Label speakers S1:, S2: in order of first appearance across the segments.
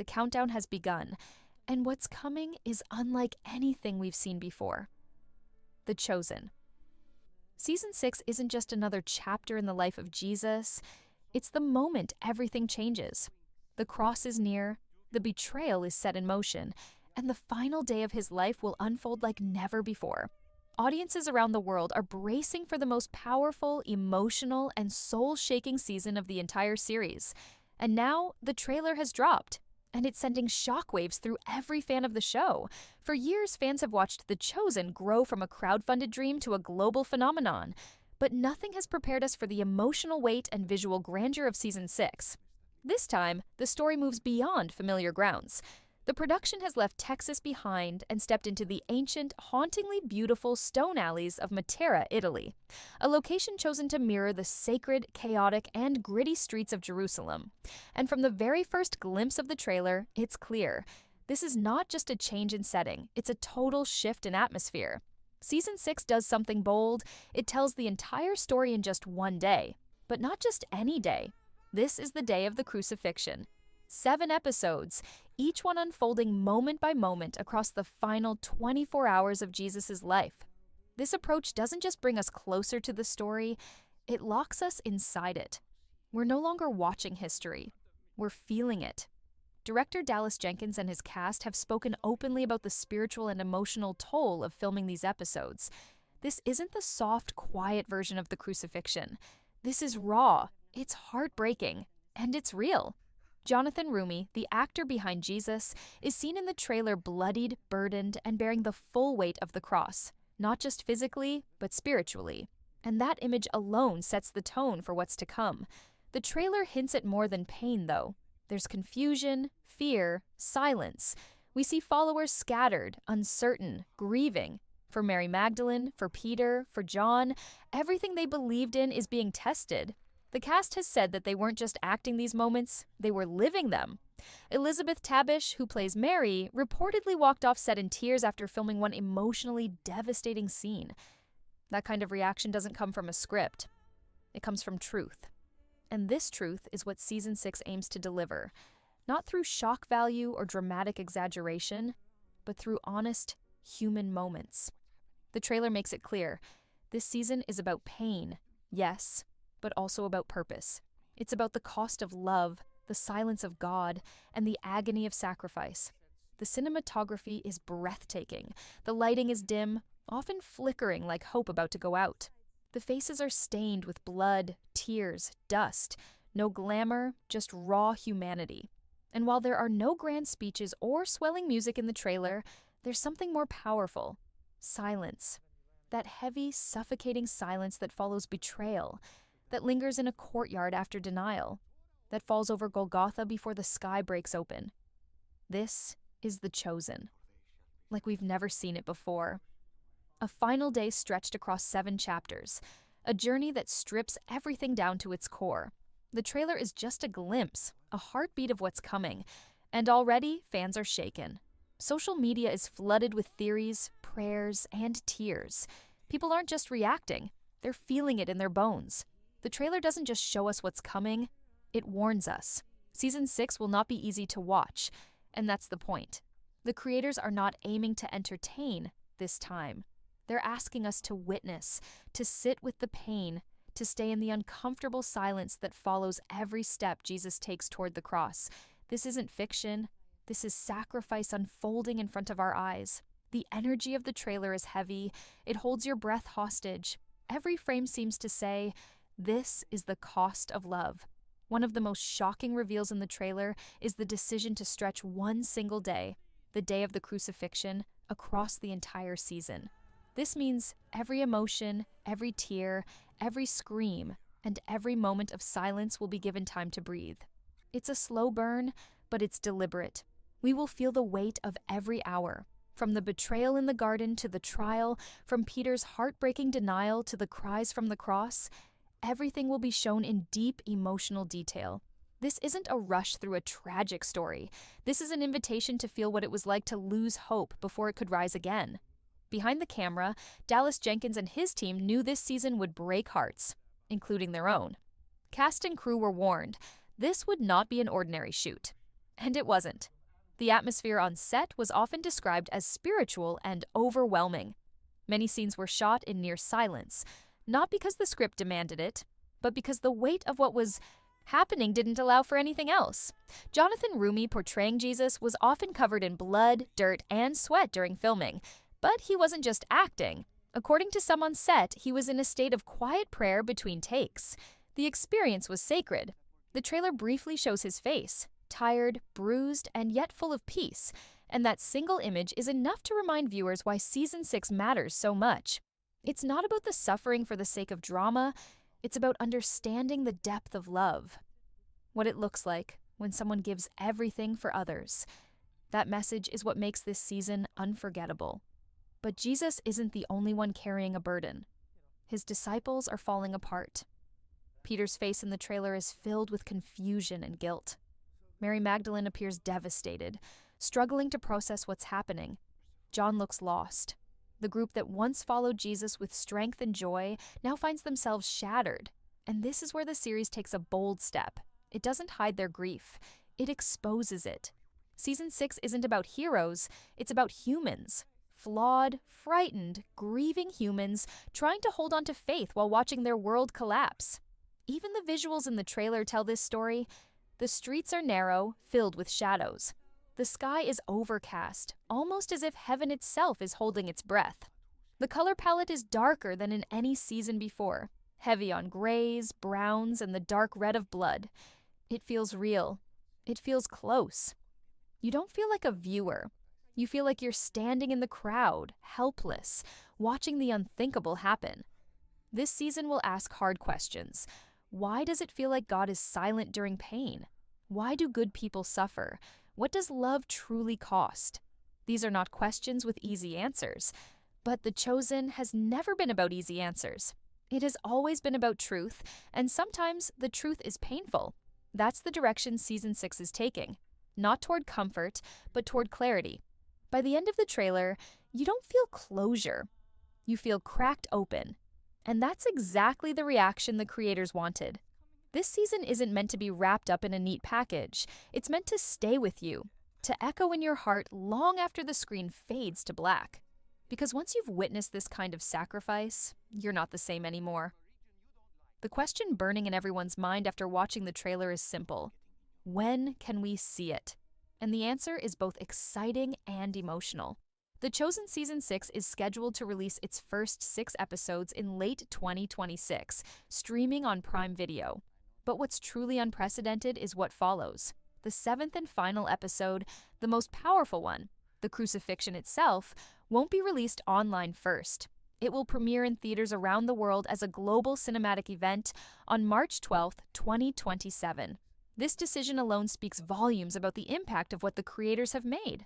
S1: countdown has begun, and what's coming is unlike anything we've seen before. The Chosen. Season 6 isn't just another chapter in the life of Jesus, it's the moment everything changes. The cross is near, the betrayal is set in motion, and the final day of his life will unfold like never before. Audiences around the world are bracing for the most powerful, emotional, and soul-shaking season of the entire series. And now, the trailer has dropped, and it's sending shockwaves through every fan of the show. For years, fans have watched The Chosen grow from a crowdfunded dream to a global phenomenon. But nothing has prepared us for the emotional weight and visual grandeur of Season 6. This time, the story moves beyond familiar grounds. The production has left Texas behind and stepped into the ancient, hauntingly beautiful stone alleys of Matera, Italy, a location chosen to mirror the sacred, chaotic, and gritty streets of Jerusalem. And from the very first glimpse of the trailer, it's clear. This is not just a change in setting, it's a total shift in atmosphere. Season 6 does something bold. It tells the entire story in just one day. But not just any day. This is the day of the crucifixion. 7 episodes, each one unfolding moment by moment across the final 24 hours of Jesus' life. This approach doesn't just bring us closer to the story, it locks us inside it. We're no longer watching history, we're feeling it. Director Dallas Jenkins and his cast have spoken openly about the spiritual and emotional toll of filming these episodes. This isn't the soft, quiet version of the crucifixion. This is raw, it's heartbreaking, and it's real. Jonathan Roumie, the actor behind Jesus, is seen in the trailer bloodied, burdened, and bearing the full weight of the cross, not just physically, but spiritually. And that image alone sets the tone for what's to come. The trailer hints at more than pain, though. There's confusion, fear, silence. We see followers scattered, uncertain, grieving. For Mary Magdalene, for Peter, for John, everything they believed in is being tested. The cast has said that they weren't just acting these moments, they were living them. Elizabeth Tabish, who plays Mary, reportedly walked off set in tears after filming one emotionally devastating scene. That kind of reaction doesn't come from a script. It comes from truth. And this truth is what Season 6 aims to deliver, not through shock value or dramatic exaggeration, but through honest, human moments. The trailer makes it clear, this season is about pain, yes, but also about purpose. It's about the cost of love, the silence of God, and the agony of sacrifice. The cinematography is breathtaking. The lighting is dim, often flickering like hope about to go out. The faces are stained with blood, tears, dust. No glamour, just raw humanity. And while there are no grand speeches or swelling music in the trailer, there's something more powerful. Silence. That heavy, suffocating silence that follows betrayal, that lingers in a courtyard after denial, that falls over Golgotha before the sky breaks open. This is The Chosen. Like we've never seen it before. A final day stretched across 7 chapters, a journey that strips everything down to its core. The trailer is just a glimpse, a heartbeat of what's coming, and already fans are shaken. Social media is flooded with theories, prayers, and tears. People aren't just reacting, they're feeling it in their bones. The trailer doesn't just show us what's coming, it warns us. Season 6 will not be easy to watch, and that's the point. The creators are not aiming to entertain this time. They're asking us to witness, to sit with the pain, to stay in the uncomfortable silence that follows every step Jesus takes toward the cross. This isn't fiction. This is sacrifice unfolding in front of our eyes. The energy of the trailer is heavy. It holds your breath hostage. Every frame seems to say, this is the cost of love. One of the most shocking reveals in the trailer is the decision to stretch one single day, the day of the crucifixion, across the entire season. This means every emotion, every tear, every scream, and every moment of silence will be given time to breathe. It's a slow burn, but it's deliberate. We will feel the weight of every hour, from the betrayal in the garden to the trial, from Peter's heartbreaking denial to the cries from the cross. Everything will be shown in deep emotional detail. This isn't a rush through a tragic story. This is an invitation to feel what it was like to lose hope before it could rise again. Behind the camera, Dallas Jenkins and his team knew this season would break hearts, including their own. Cast and crew were warned, this would not be an ordinary shoot. And it wasn't. The atmosphere on set was often described as spiritual and overwhelming. Many scenes were shot in near silence, not because the script demanded it, but because the weight of what was happening didn't allow for anything else. Jonathan Rumi portraying Jesus was often covered in blood, dirt, and sweat during filming, but he wasn't just acting. According to some on set, he was in a state of quiet prayer between takes. The experience was sacred. The trailer briefly shows his face, tired, bruised, and yet full of peace, and that single image is enough to remind viewers why Season 6 matters so much. It's not about the suffering for the sake of drama, it's about understanding the depth of love. What it looks like when someone gives everything for others. That message is what makes this season unforgettable. But Jesus isn't the only one carrying a burden. His disciples are falling apart. Peter's face in the trailer is filled with confusion and guilt. Mary Magdalene appears devastated, struggling to process what's happening. John looks lost. The group that once followed Jesus with strength and joy now finds themselves shattered. And this is where the series takes a bold step. It doesn't hide their grief. It exposes it. Season 6 isn't about heroes, it's about humans. Flawed, frightened, grieving humans trying to hold on to faith while watching their world collapse. Even the visuals in the trailer tell this story. The streets are narrow, filled with shadows. The sky is overcast, almost as if heaven itself is holding its breath. The color palette is darker than in any season before, heavy on grays, browns, and the dark red of blood. It feels real. It feels close. You don't feel like a viewer. You feel like you're standing in the crowd, helpless, watching the unthinkable happen. This season will ask hard questions. Why does it feel like God is silent during pain? Why do good people suffer? What does love truly cost? These are not questions with easy answers. But The Chosen has never been about easy answers. It has always been about truth, and sometimes the truth is painful. That's the direction Season 6 is taking. Not toward comfort, but toward clarity. By the end of the trailer, you don't feel closure. You feel cracked open. And that's exactly the reaction the creators wanted. This season isn't meant to be wrapped up in a neat package. It's meant to stay with you, to echo in your heart long after the screen fades to black. Because once you've witnessed this kind of sacrifice, you're not the same anymore. The question burning in everyone's mind after watching the trailer is simple. When can we see it? And the answer is both exciting and emotional. The Chosen Season 6 is scheduled to release its first 6 episodes in late 2026, streaming on Prime Video. But what's truly unprecedented is what follows. The 7th and final episode, the most powerful one, the crucifixion itself, won't be released online first. It will premiere in theaters around the world as a global cinematic event on March 12, 2027. This decision alone speaks volumes about the impact of what the creators have made.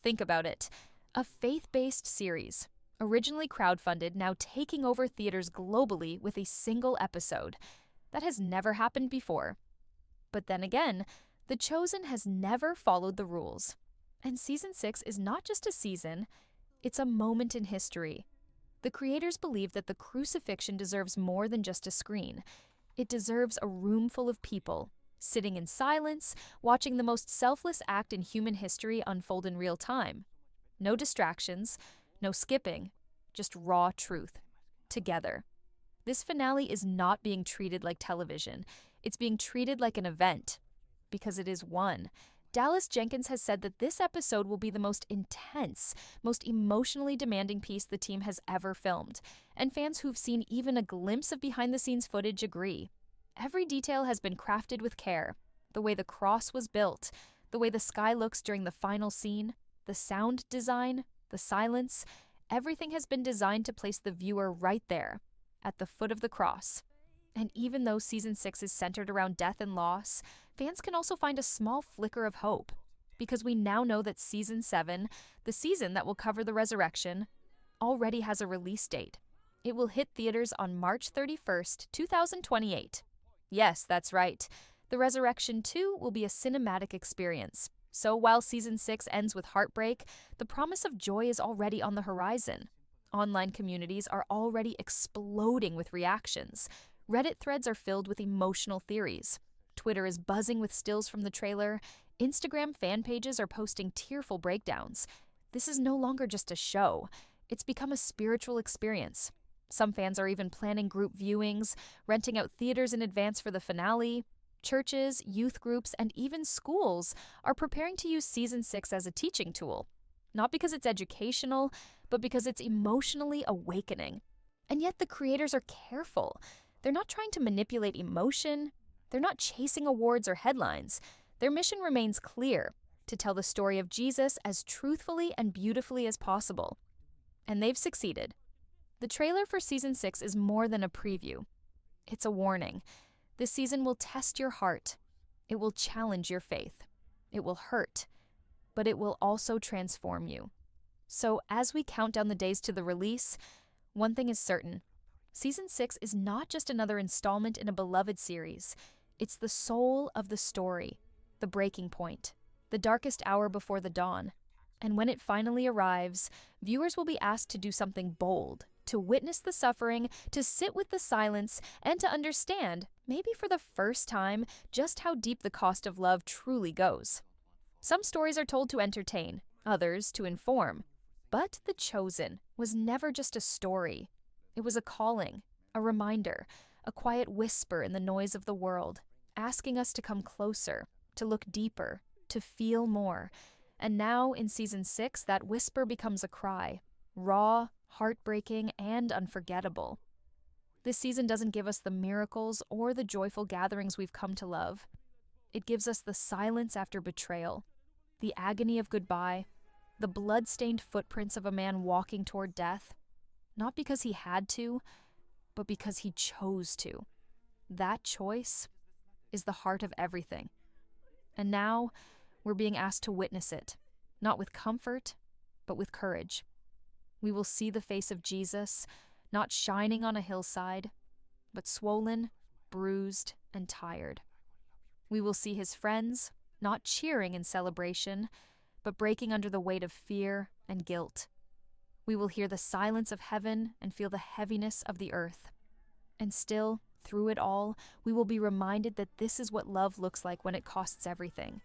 S1: Think about it. A faith-based series, originally crowdfunded, now taking over theaters globally with a single episode. That has never happened before. But then again, The Chosen has never followed the rules. And Season 6 is not just a season, it's a moment in history. The creators believe that the crucifixion deserves more than just a screen. It deserves a room full of people, sitting in silence, watching the most selfless act in human history unfold in real time. No distractions, no skipping, just raw truth. Together. This finale is not being treated like television. It's being treated like an event. Because it is one. Dallas Jenkins has said that this episode will be the most intense, most emotionally demanding piece the team has ever filmed. And fans who've seen even a glimpse of behind-the-scenes footage agree. Every detail has been crafted with care. The way the cross was built, the way the sky looks during the final scene, the sound design, the silence, everything has been designed to place the viewer right there, at the foot of the cross. And even though Season 6 is centered around death and loss, fans can also find a small flicker of hope. Because we now know that Season 7, the season that will cover the resurrection, already has a release date. It will hit theaters on March 31st, 2028. Yes, that's right. The Resurrection 2 will be a cinematic experience. So while Season 6 ends with heartbreak, the promise of joy is already on the horizon. Online communities are already exploding with reactions. Reddit threads are filled with emotional theories. Twitter is buzzing with stills from the trailer. Instagram fan pages are posting tearful breakdowns. This is no longer just a show. It's become a spiritual experience. Some fans are even planning group viewings, renting out theaters in advance for the finale. Churches, youth groups, and even schools are preparing to use Season 6 as a teaching tool. Not because it's educational, but because it's emotionally awakening. And yet the creators are careful. They're not trying to manipulate emotion. They're not chasing awards or headlines. Their mission remains clear: to tell the story of Jesus as truthfully and beautifully as possible. And they've succeeded. The trailer for Season 6 is more than a preview. It's a warning. This season will test your heart. It will challenge your faith. It will hurt, but it will also transform you. So as we count down the days to the release, one thing is certain. Season 6 is not just another installment in a beloved series. It's the soul of the story, the breaking point, the darkest hour before the dawn. And when it finally arrives, viewers will be asked to do something bold, to witness the suffering, to sit with the silence, and to understand, maybe for the first time, just how deep the cost of love truly goes. Some stories are told to entertain, others to inform. But The Chosen was never just a story. It was a calling, a reminder, a quiet whisper in the noise of the world, asking us to come closer, to look deeper, to feel more. And now, in Season 6, that whisper becomes a cry, raw, heartbreaking, and unforgettable. This season doesn't give us the miracles or the joyful gatherings we've come to love. It gives us the silence after betrayal, the agony of goodbye, the blood-stained footprints of a man walking toward death, not because he had to, but because he chose to. That choice is the heart of everything. And now, we're being asked to witness it, not with comfort, but with courage. We will see the face of Jesus, not shining on a hillside, but swollen, bruised, and tired. We will see his friends, not cheering in celebration, but breaking under the weight of fear and guilt. We will hear the silence of heaven and feel the heaviness of the earth. And still, through it all, we will be reminded that this is what love looks like when it costs everything.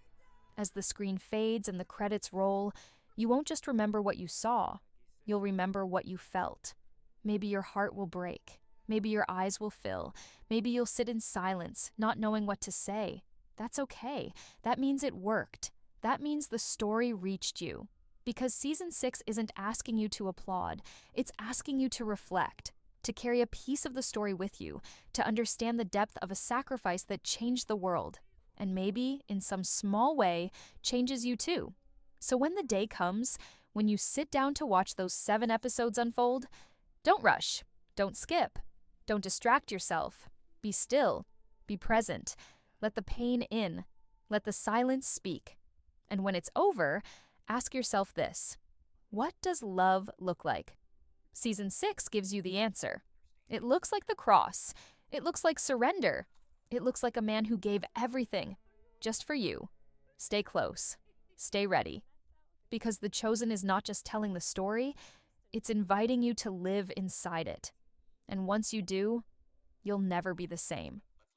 S1: As the screen fades and the credits roll, you won't just remember what you saw, you'll remember what you felt. Maybe your heart will break. Maybe your eyes will fill. Maybe you'll sit in silence, not knowing what to say. That's okay. That means it worked. That means the story reached you. Because Season 6 isn't asking you to applaud. It's asking you to reflect, to carry a piece of the story with you, to understand the depth of a sacrifice that changed the world, and maybe, in some small way, changes you too. So when the day comes, when you sit down to watch those 7 episodes unfold, don't rush, don't skip, don't distract yourself. Be still, be present, let the pain in, let the silence speak. And when it's over, ask yourself this: what does love look like? Season 6 gives you the answer. It looks like the cross. It looks like surrender. It looks like a man who gave everything, just for you. Stay close. Stay ready. Because The Chosen is not just telling the story, it's inviting you to live inside it. And once you do, you'll never be the same.